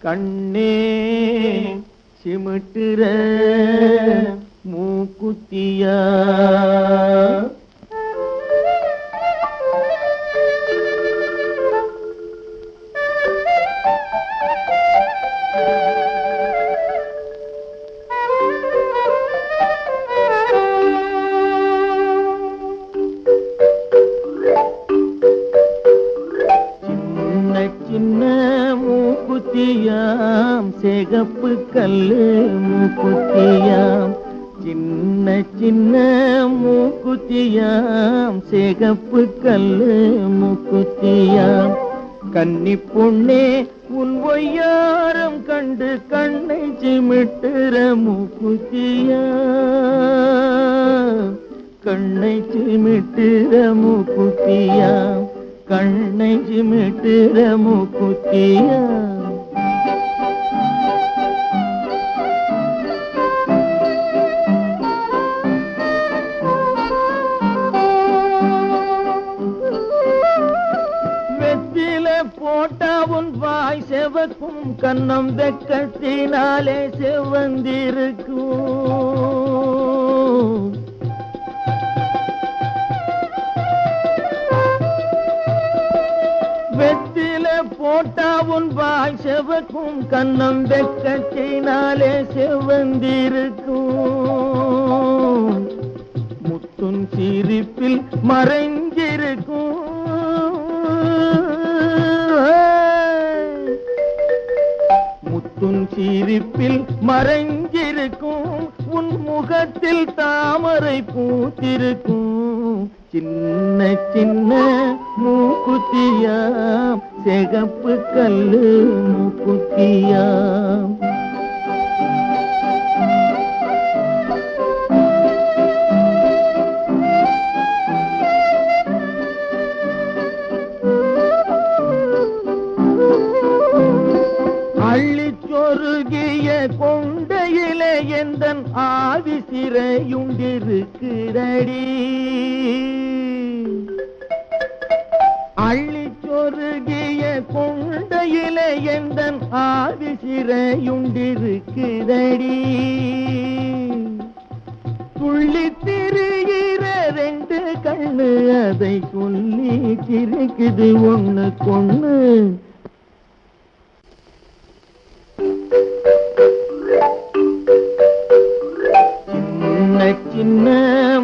கண்ணே சிமிட்டுற மூக்குத்தியா சின்ன மூக்குத்தியாம் சிகப்பு கல்லு மூக்குத்தியாம் சின்ன சின்ன மூக்குத்தியாம் சிகப்பு கல்லு மூக்குத்தியாம் கன்னி பொண்ணே உன் ஒய்யாரம் கண்டு கண்ணை சிமிட்டுற மூக்குத்தியாம் கண்ணை சிமிட்டுற மூக்குத்தியாம் கண்ணை சிமிட்டுற மூக்குத்தியா வெத்தில போட்டா உன் வாய் செவக்கும் கண்ணம் வெக்கத்தினாலே செவந்திருக்கும் வெத்தில போட்டா உன் வாய் செவக்கும் கண்ணம் வெக்கத்தினாலே செவந்திருக்கும் முத்துன் சிரிப்பில் மறைஞ்சிருக்கும் முத்துன் சிரிப்பில் மறைஞ்சிருக்கும் உன் முகத்தில் தாமரை பூத்திருக்கும் சின்ன சின்ன மூக்குத்தியாம் சிகப்பு கல்லு மூக்குத்தியாம் அள்ளிச்சொருகிய கொண்டையிலே எந்தன் ஆவி சிறையுண்டிருக்கிறடி அள்ளிச்சொருகிய கொண்டையிலே எந்தன் ஆவி சிறையுண்டிருக்கிறடி துள்ளி திரிகிற ரெண்டு கண்ணு அதை சொல்லி சிரிக்குது ஒண்ணு கொண்ணு சின்ன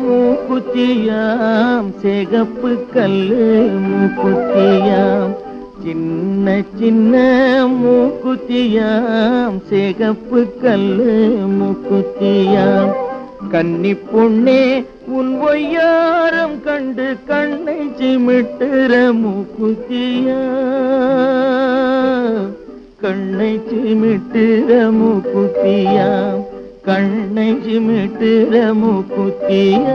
மூக்குத்தியாம் சிகப்பு கல்லு மூக்குத்தியாம் சின்ன சின்ன மூக்குத்தியாம் சிகப்பு கல்லு மூக்குத்தியாம் கன்னி பொண்ணே உன் ஒய்யாரம் கண்டு கண்ணை சிமிட்டுற மூக்குத்தியா கண்ணை சிமிட்டுற மூக்குத்தியாம் கண்ணை சிமிட்டுற மூக்குத்தியா